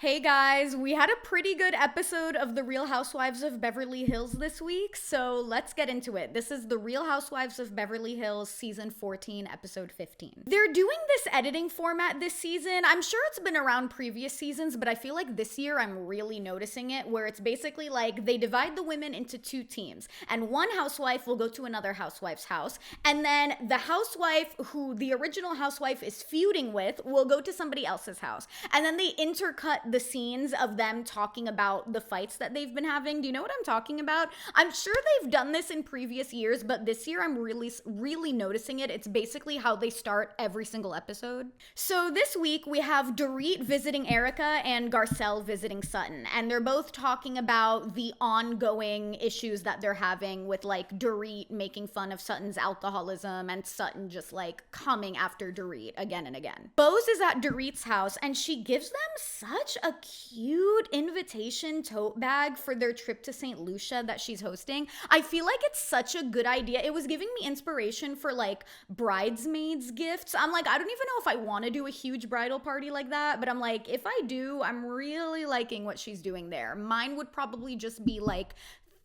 Hey guys, we had a pretty good episode of The Real Housewives of Beverly Hills this week, so let's get into it. This is The Real Housewives of Beverly Hills season 14, episode 15. They're doing this editing format this season. I'm sure it's been around previous seasons, but I feel like this year I'm really noticing it, where it's basically like they divide the women into two teams, and one housewife will go to another housewife's house, and then the housewife who the original housewife is feuding with will go to somebody else's house, and then they intercut the scenes of them talking about the fights that they've been having. Do you know what I'm talking about? I'm sure they've done this in previous years, but this year I'm really noticing it. It's basically how they start every single episode. So this week we have Dorit visiting Erica and Garcelle visiting Sutton, and they're both talking about the ongoing issues that they're having with like Dorit making fun of Sutton's alcoholism and Sutton just like coming after Dorit again and again. Bose is at Dorit's house and she gives them such a cute invitation tote bag for their trip to St. Lucia that she's hosting. I feel like it's such a good idea. It was giving me inspiration for like bridesmaids gifts. I'm like, I don't even know if I want to do a huge bridal party like that, but I'm like, if I do, I'm really liking what she's doing there. Mine would probably just be like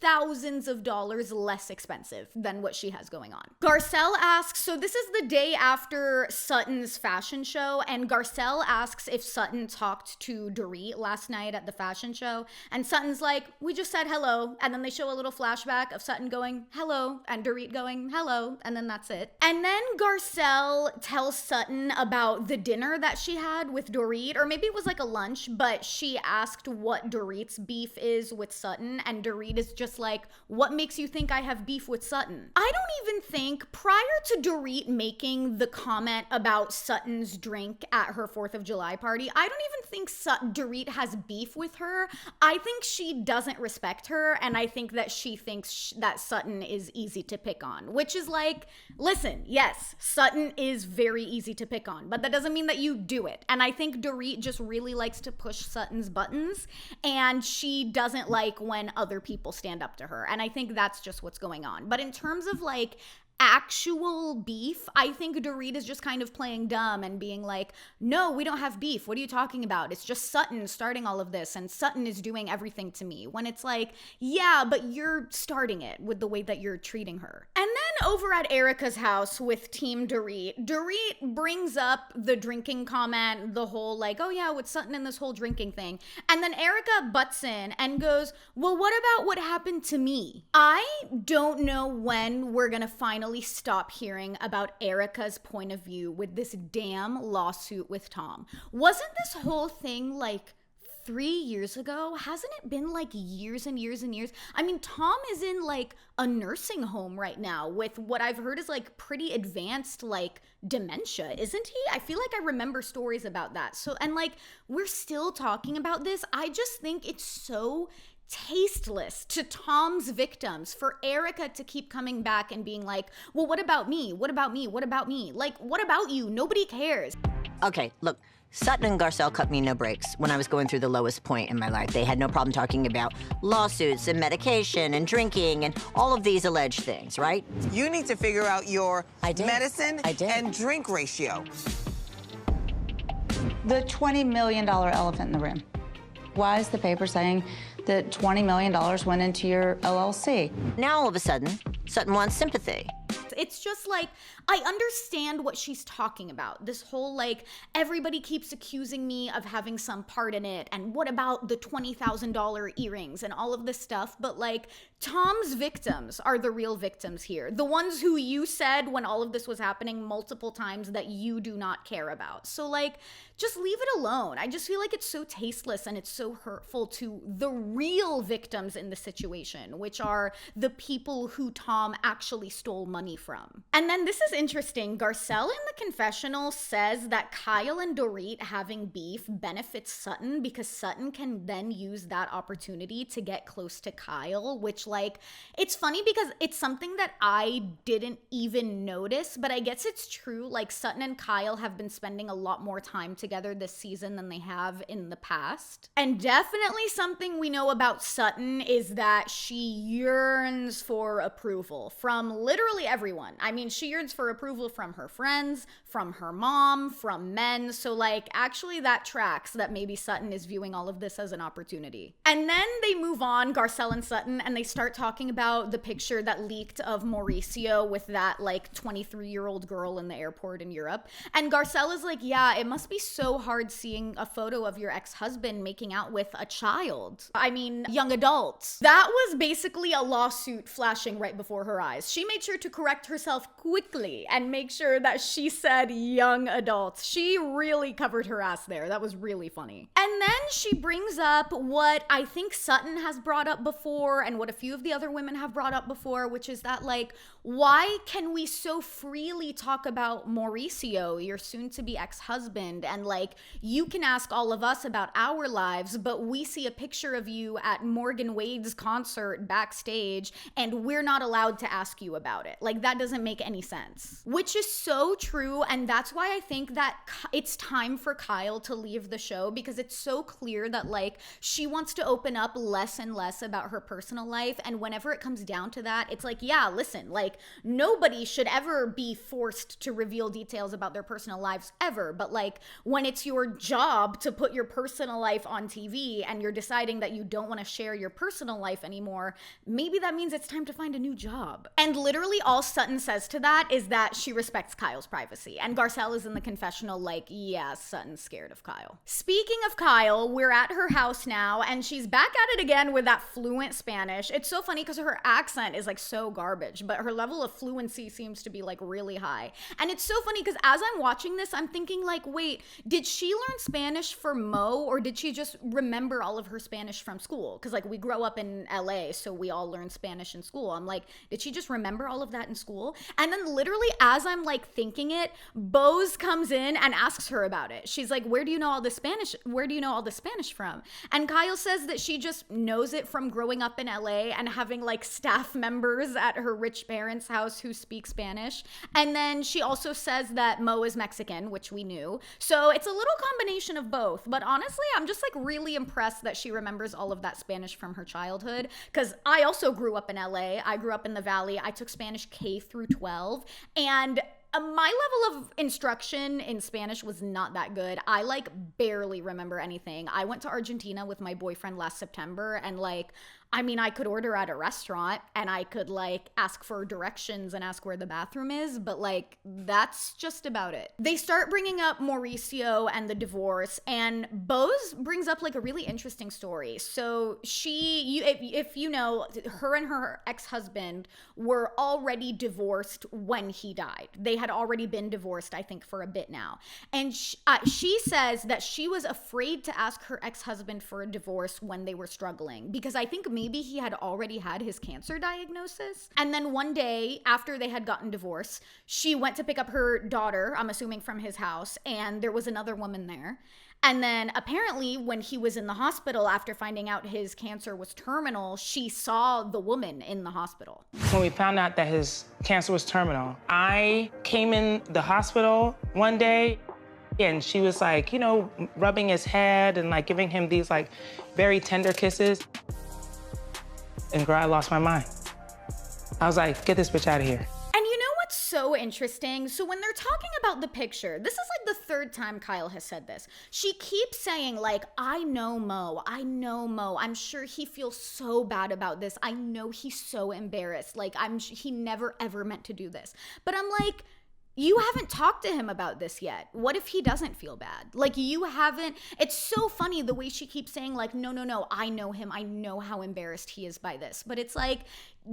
thousands of dollars less expensive than what she has going on. Garcelle asks, so this is the day after Sutton's fashion show, and Garcelle asks if Sutton talked to Dorit last night at the fashion show, and Sutton's like, we just said hello, and then they show a little flashback of Sutton going, hello, and Dorit going, hello, and then that's it. And then Garcelle tells Sutton about the dinner that she had with Dorit, or maybe it was like a lunch, but she asked what Dorit's beef is with Sutton, and Dorit is just like, what makes you think I have beef with Sutton? I don't even think, prior to Dorit making the comment about Sutton's drink at her 4th of July party, I don't even think Dorit has beef with her. I think she doesn't respect her, and I think that she thinks that Sutton is easy to pick on, which is like, listen, yes, Sutton is very easy to pick on, but that doesn't mean that you do it. And I think Dorit just really likes to push Sutton's buttons, and she doesn't like when other people stand up to her. And I think that's just what's going on. But in terms of like actual beef, I think Dorit is just kind of playing dumb and being like, no, we don't have beef. What are you talking about? It's just Sutton starting all of this, and Sutton is doing everything to me. When it's like, yeah, but you're starting it with the way that you're treating her. And then over at Erica's house with Team Dorit, Dorit brings up the drinking comment, the whole like, oh yeah, with Sutton and this whole drinking thing. And then Erica butts in and goes, well, what about what happened to me? I don't know when we're gonna finally stop hearing about Erica's point of view with this damn lawsuit with Tom. Wasn't this whole thing like 3 years ago? Hasn't it been like years and years and years? I mean, Tom is in like a nursing home right now with what I've heard is like pretty advanced like dementia, isn't he? I feel like I remember stories about that. So, and like we're still talking about this. I just think it's so tasteless to Tom's victims for Erica to keep coming back and being like, well, what about me? What about me? What about me? Like, what about you? Nobody cares. Okay, look, Sutton and Garcelle cut me no breaks when I was going through the lowest point in my life. They had no problem talking about lawsuits and medication and drinking and all of these alleged things, right? You need to figure out your medicine and drink ratio. The $20 million elephant in the room. Why is the paper saying that $20 million went into your LLC? Now all of a sudden, Sutton wants sympathy. It's just like, I understand what she's talking about. This whole like, everybody keeps accusing me of having some part in it, and what about the $20,000 earrings and all of this stuff, but like, Tom's victims are the real victims here. The ones who you said when all of this was happening multiple times that you do not care about. So like, just leave it alone. I just feel like it's so tasteless and it's so hurtful to the real victims in the situation, which are the people who Tom actually stole money from. And then this is interesting. Garcelle in the confessional says that Kyle and Dorit having beef benefits Sutton because Sutton can then use that opportunity to get close to Kyle, which like, it's funny because it's something that I didn't even notice, but I guess it's true. Like Sutton and Kyle have been spending a lot more time together this season than they have in the past. And definitely something we know about Sutton is that she yearns for approval. approval from literally everyone. I mean, she yearns for approval from her friends, from her mom, from men. So like, actually that tracks that maybe Sutton is viewing all of this as an opportunity. And then they move on, Garcelle and Sutton, and they start talking about the picture that leaked of Mauricio with that like 23-year-old girl in the airport in Europe. And Garcelle is like, yeah, it must be so hard seeing a photo of your ex-husband making out with a child. I mean, young adults. That was basically a lawsuit flashing right before her eyes. She made sure to correct herself quickly and make sure that she said young adults. She really covered her ass there. That was really funny. And then she brings up what I think Sutton has brought up before and what a few of the other women have brought up before, which is that like, why can we so freely talk about Mauricio, your soon-to-be ex-husband, and like, you can ask all of us about our lives, but we see a picture of you at Morgan Wade's concert backstage, and we're not allowed to ask you about it. Like, that doesn't make any sense. Which is so true, and that's why I think that it's time for Kyle to leave the show, because it's so clear that like, she wants to open up less and less about her personal life, and whenever it comes down to that, it's like, yeah, listen, like, nobody should ever be forced to reveal details about their personal lives ever, but like, when it's your job to put your personal life on TV and you're deciding that you don't want to share your personal life anymore, maybe that means it's time to find a new job. And literally all Sutton says to that is that she respects Kyle's privacy, and Garcelle is in the confessional like, yeah, Sutton's scared of Kyle. Speaking of Kyle, we're at her house now, and she's back at it again with that fluent Spanish. It's so funny because her accent is like so garbage, but her level of fluency seems to be like really high. And it's so funny because as I'm watching this, I'm thinking like, wait, did she learn Spanish for Mo, or did she just remember all of her Spanish from school? Because like, we grow up in LA, so we all learn Spanish in school. I'm like, did she just remember all of that in school? And then literally as I'm like thinking it, Bose comes in and asks her about it. She's like, where do you know all the Spanish? Where do you know all the Spanish from? And Kyle says that she just knows it from growing up in LA and having like staff members at her rich parents' house who speak Spanish. And then she also says that Mo is Mexican, which we knew. So it's a little combination of both. But honestly, I'm just like really impressed that she remembers all of that Spanish from her childhood, because I also grew up in LA. I grew up in the Valley. I took Spanish K through 12, and my level of instruction in Spanish was not that good. I like barely remember anything. I went to Argentina with my boyfriend last September, and like, I mean, I could order at a restaurant and I could like ask for directions and ask where the bathroom is, but like, that's just about it. They start bringing up Mauricio and the divorce, and Bose brings up like a really interesting story. So if you know, her and her ex-husband were already divorced when he died. They had already been divorced, I think, for a bit now. And she says that she was afraid to ask her ex-husband for a divorce when they were struggling, because I think maybe he had already had his cancer diagnosis. And then one day after they had gotten divorced, she went to pick up her daughter, I'm assuming from his house, and there was another woman there. And then apparently when he was in the hospital after finding out his cancer was terminal, she saw the woman in the hospital. When we found out that his cancer was terminal, I came in the hospital one day, and she was like, you know, rubbing his head and like giving him these like very tender kisses. And girl, I lost my mind. I was like, get this bitch out of here. And you know what's so interesting? So when they're talking about the picture, this is like the third time Kyle has said this. She keeps saying like, I know Mo. I'm sure he feels so bad about this. I know he's so embarrassed. Like, he never ever meant to do this. But I'm like, you haven't talked to him about this yet. What if he doesn't feel bad? Like, you haven't. It's so funny the way she keeps saying like, no, I know him. I know how embarrassed he is by this. But it's like,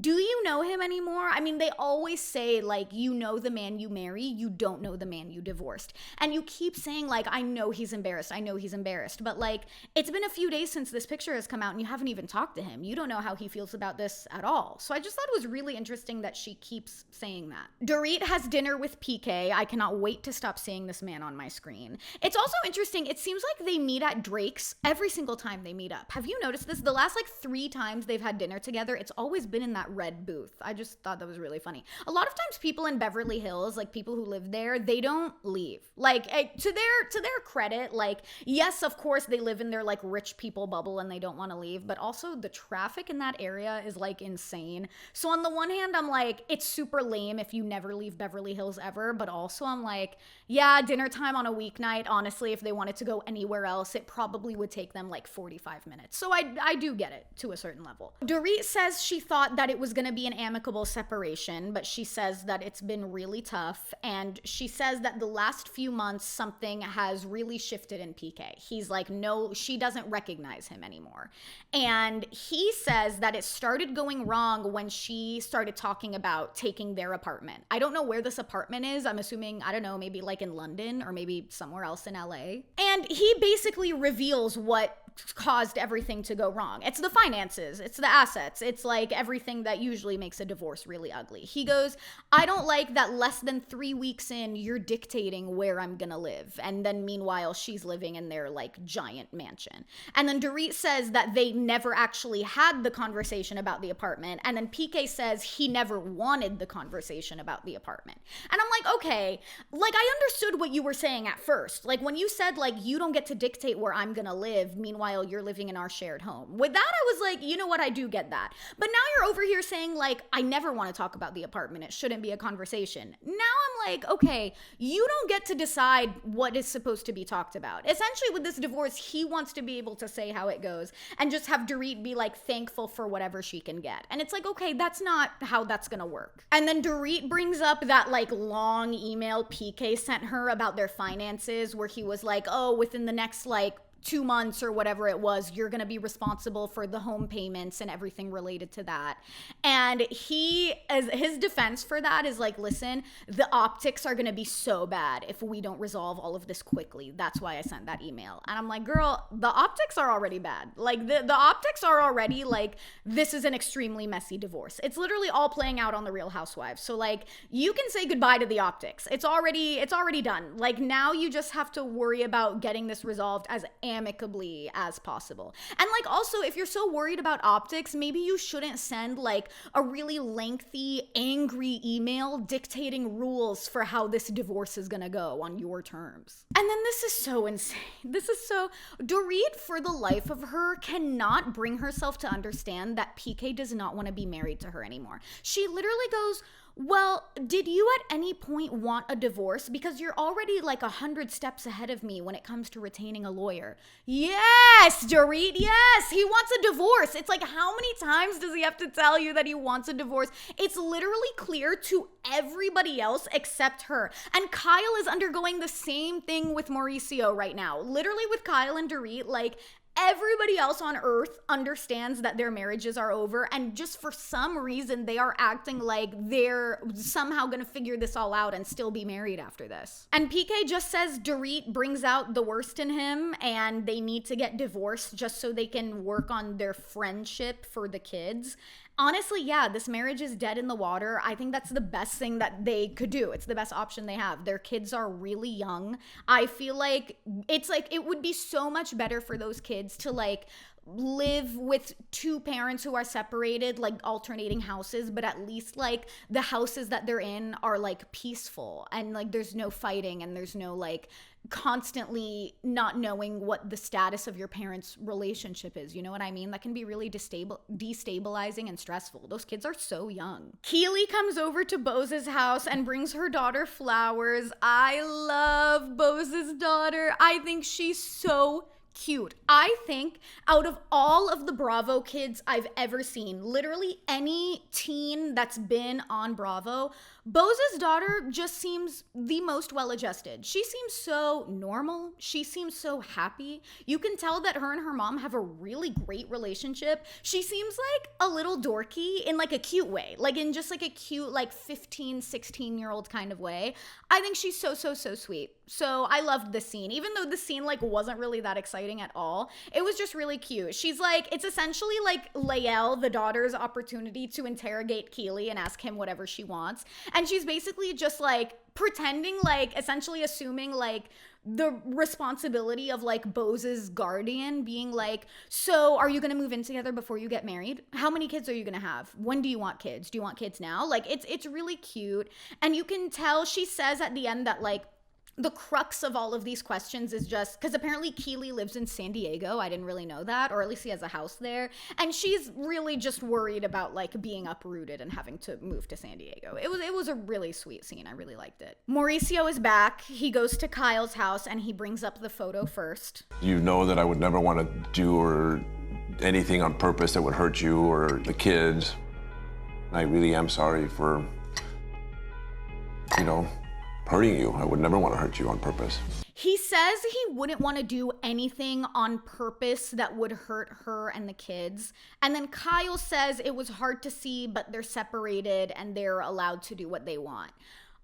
do you know him anymore? I mean, they always say like, you know the man you marry, you don't know the man you divorced. And you keep saying like, I know he's embarrassed. But like, it's been a few days since this picture has come out and you haven't even talked to him. You don't know how he feels about this at all. So I just thought it was really interesting that she keeps saying that. Dorit has dinner with PK. I cannot wait to stop seeing this man on my screen. It's also interesting. It seems like they meet at Drake's every single time they meet up. Have you noticed this? The last like 3 times they've had dinner together, it's always been in that red booth. I just thought that was really funny. A lot of times people in Beverly Hills, like people who live there, they don't leave. Like to their credit, like yes, of course they live in their like rich people bubble and they don't want to leave, but also the traffic in that area is like insane. So on the one hand, I'm like, it's super lame if you never leave Beverly Hills ever, but also I'm like, yeah, dinner time on a weeknight, honestly, if they wanted to go anywhere else, it probably would take them like 45 minutes. So I do get it to a certain level. Dorit says she thought that it was going to be an amicable separation, but she says that it's been really tough, and she says that the last few months something has really shifted in PK. He's like, no, she doesn't recognize him anymore. And he says that it started going wrong when she started talking about taking their apartment. I don't know where this apartment is. I'm assuming, I don't know, maybe like in London or maybe somewhere else in LA. And he basically reveals what caused everything to go wrong. It's the finances, it's the assets, it's like everything that usually makes a divorce really ugly. He goes, I don't like that less than 3 weeks in, you're dictating where I'm gonna live. And then meanwhile, she's living in their like giant mansion. And then Dorit says that they never actually had the conversation about the apartment. And then PK says he never wanted the conversation about the apartment. And I'm like, okay, like I understood what you were saying at first. Like when you said like, you don't get to dictate where I'm gonna live, meanwhile, you're living in our shared home. With that, I was like, you know what? I do get that. But now you're over here saying like, I never want to talk about the apartment. It shouldn't be a conversation. Now I'm like, okay, you don't get to decide what is supposed to be talked about. Essentially with this divorce, he wants to be able to say how it goes and just have Dorit be like thankful for whatever she can get. And it's like, okay, that's not how that's gonna work. And then Dorit brings up that like long email PK sent her about their finances where he was like, oh, within the next like 2 months or whatever it was, you're going to be responsible for the home payments and everything related to that. And he, as his defense for that is like, listen, the optics are going to be so bad if we don't resolve all of this quickly. That's why I sent that email. And I'm like, girl, the optics are already bad. Like the optics are already like, this is an extremely messy divorce. It's literally all playing out on the Real Housewives. So like, you can say goodbye to the optics. It's already done. Like now you just have to worry about getting this resolved as amicably as possible. And like also, if you're so worried about optics, maybe you shouldn't send like a really lengthy, angry email dictating rules for how this divorce is gonna go on your terms. And then this is so insane. Dorit, for the life of her, cannot bring herself to understand that PK does not want to be married to her anymore. She literally goes, well, did you at any point want a divorce? Because you're already like 100 steps ahead of me when it comes to retaining a lawyer. Yes, Dorit, yes, he wants a divorce. It's like, how many times does he have to tell you that he wants a divorce? It's literally clear to everybody else except her. And Kyle is undergoing the same thing with Mauricio right now. Literally with Kyle and Dorit, like, everybody else on earth understands that their marriages are over, and just for some reason they are acting like they're somehow gonna figure this all out and still be married after this. And PK just says Dorit brings out the worst in him and they need to get divorced just so they can work on their friendship for the kids. Honestly, yeah, this marriage is dead in the water. I think that's the best thing that they could do. It's the best option they have. Their kids are really young. I feel like it's like it would be so much better for those kids to like live with two parents who are separated, like alternating houses, but at least like the houses that they're in are like peaceful and like there's no fighting and there's no like constantly not knowing what the status of your parents' relationship is. You know what I mean? That can be really destabilizing and stressful. Those kids are so young. Keely comes over to Bose's house and brings her daughter flowers. I love Bose's daughter. I think she's so cute. I think out of all of the Bravo kids I've ever seen, literally any teen that's been on Bravo, Bose's daughter just seems the most well-adjusted. She seems so normal. She seems so happy. You can tell that her and her mom have a really great relationship. She seems like a little dorky in like a cute way, like in just like a cute like 15, 16-year-old kind of way. I think she's so sweet. So I loved the scene, even though the scene like wasn't really that exciting at all. It was just really cute. She's like, it's essentially like Lael, the daughter's opportunity to interrogate Keely and ask him whatever she wants. And she's basically just like pretending, like essentially assuming like the responsibility of like Bose's guardian, being like, so are you gonna move in together before you get married? How many kids are you gonna have? When do you want kids? Do you want kids now? Like it's really cute. And you can tell she says at the end that like the crux of all of these questions is just because apparently Keely lives in San Diego. I didn't really know that, or at least he has a house there. And she's really just worried about like being uprooted and having to move to San Diego. It was a really sweet scene. I really liked it. Mauricio is back. He goes to Kyle's house and he brings up the photo first. You know that I would never want to do or anything on purpose that would hurt you or the kids. I really am sorry for, hurting you. I would never want to hurt you on purpose. He says he wouldn't want to do anything on purpose that would hurt her and the kids. And then Kyle says it was hard to see, but they're separated and they're allowed to do what they want.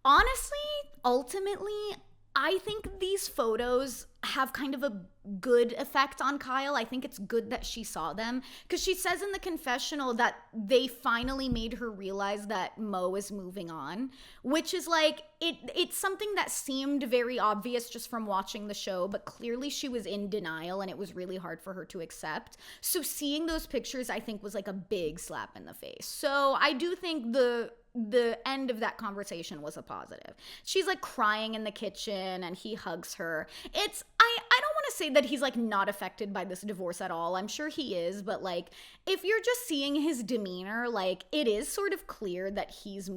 Honestly, ultimately, I think these photos have kind of a good effect on Kyle. I think it's good that she saw them because she says in the confessional that they finally made her realize that Mo is moving on, which is like, it's something that seemed very obvious just from watching the show, but clearly she was in denial and it was really hard for her to accept. So seeing those pictures, I think, was like a big slap in the face. So I do think the end of that conversation was a positive. She's like crying in the kitchen and he hugs her. I don't want to say that he's like not affected by this divorce at all. I'm sure he is, but like if you're just seeing his demeanor, like it is sort of clear that he's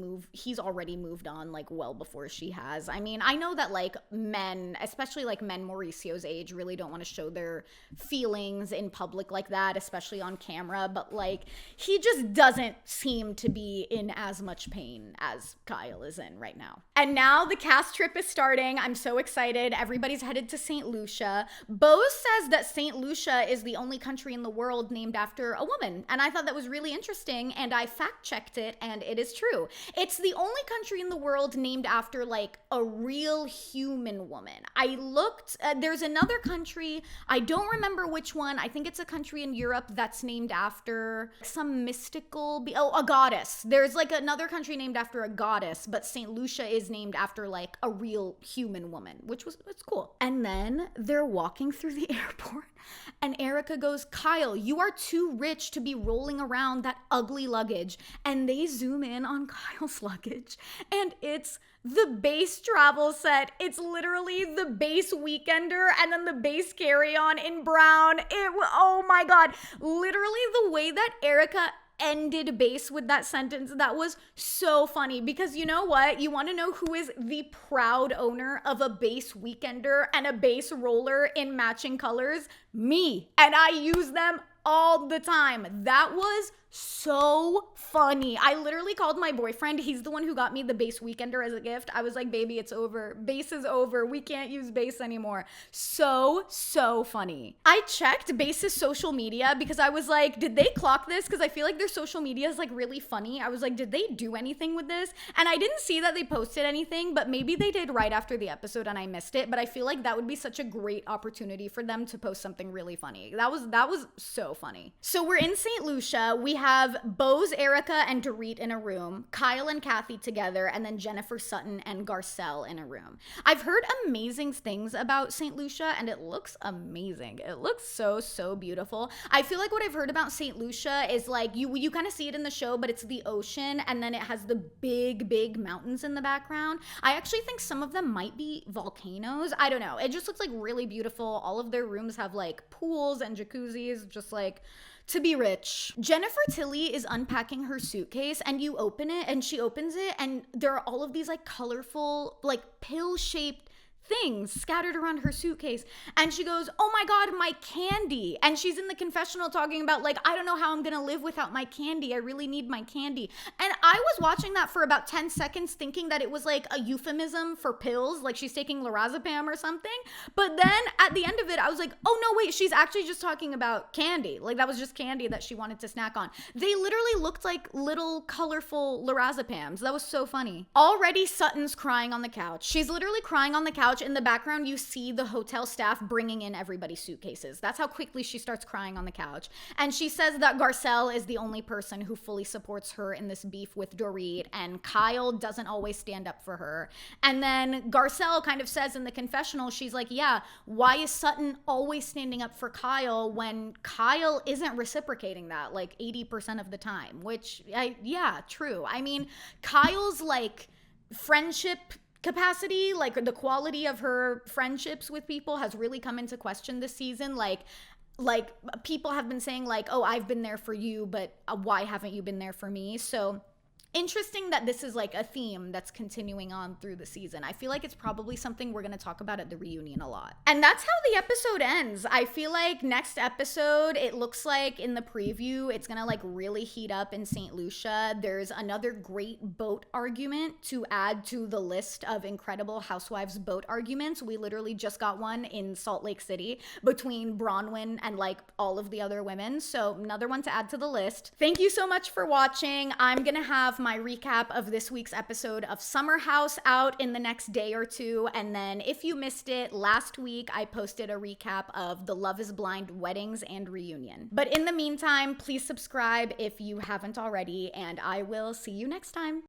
already moved on like well before she has. I mean, I know that like men, especially like men Mauricio's age, really don't want to show their feelings in public like that, especially on camera, but like he just doesn't seem to be in as much pain as Kyle is in right now. And now the cast trip is starting. I'm so excited. Everybody's headed to St. Lucia. Bose says that St. Lucia is the only country in the world named after a woman. And I thought that was really interesting. And I fact checked it and it is true. It's the only country in the world named after like a real human woman. I looked, there's another country. I don't remember which one. I think it's a country in Europe that's named after some mystical, a goddess. There's like another country named after a goddess, but St. Lucia is named after like a real human woman, it's cool. And then they're walking through the airport and Erica goes, Kyle, you are too rich to be rolling around that ugly luggage. And they zoom in on Kyle's luggage and it's the base travel set. It's literally the base weekender and then the base carry-on in brown. Oh my God. Literally the way that Erica ended base with that sentence, that was so funny because you know what? You want to know who is the proud owner of a base weekender and a base roller in matching colors? Me. And I use them all the time. That was so funny. I literally called my boyfriend. He's the one who got me the base weekender as a gift. I was like, baby, it's over. Base is over. We can't use base anymore. So funny. I checked Base's social media because I was like, did they clock this? Because I feel like their social media is like really funny. I was like, did they do anything with this? And I didn't see that they posted anything, but maybe they did right after the episode and I missed it. But I feel like that would be such a great opportunity for them to post something really funny. That was so funny. So we're in St. Lucia. We have Bose, Erica, and Dorit in a room, Kyle and Kathy together, and then Jennifer Sutton and Garcelle in a room. I've heard amazing things about St. Lucia, and it looks amazing. It looks so beautiful. I feel like what I've heard about St. Lucia is like, you kind of see it in the show, but it's the ocean, and then it has the big mountains in the background. I actually think some of them might be volcanoes. I don't know. It just looks like really beautiful. All of their rooms have like pools and jacuzzis, just like to be rich. Jennifer Tilly is unpacking her suitcase and you open it and she opens it and there are all of these like colorful, like pill-shaped things scattered around her suitcase. And she goes, oh my God, my candy. And she's in the confessional talking about like, I don't know how I'm gonna live without my candy. I really need my candy. And I was watching that for about 10 seconds thinking that it was like a euphemism for pills, like she's taking lorazepam or something. But then at the end of it, I was like, oh no, wait, she's actually just talking about candy. Like that was just candy that she wanted to snack on. They literally looked like little colorful lorazepams. That was so funny. Already Sutton's crying on the couch. She's literally crying on the couch couch. In the background, you see the hotel staff bringing in everybody's suitcases. That's how quickly she starts crying on the couch. And she says that Garcelle is the only person who fully supports her in this beef with Dorit, and Kyle doesn't always stand up for her. And then Garcelle kind of says in the confessional, she's like, yeah, why is Sutton always standing up for Kyle when Kyle isn't reciprocating that like 80% of the time? Which, yeah, true. I mean, Kyle's like friendship capacity, like the quality of her friendships with people has really come into question this season. Like people have been saying like, oh, I've been there for you, but why haven't you been there for me? So interesting that this is like a theme that's continuing on through the season. I feel like it's probably something we're going to talk about at the reunion a lot. And that's how the episode ends. I feel like next episode, it looks like in the preview, it's going to like really heat up in St. Lucia. There's another great boat argument to add to the list of incredible Housewives boat arguments. We literally just got one in Salt Lake City between Bronwyn and like all of the other women. So another one to add to the list. Thank you so much for watching. I'm going to have my recap of this week's episode of Summer House out in the next day or two. And then if you missed it, last week I posted a recap of the Love is Blind weddings and reunion. But in the meantime, please subscribe if you haven't already, and I will see you next time.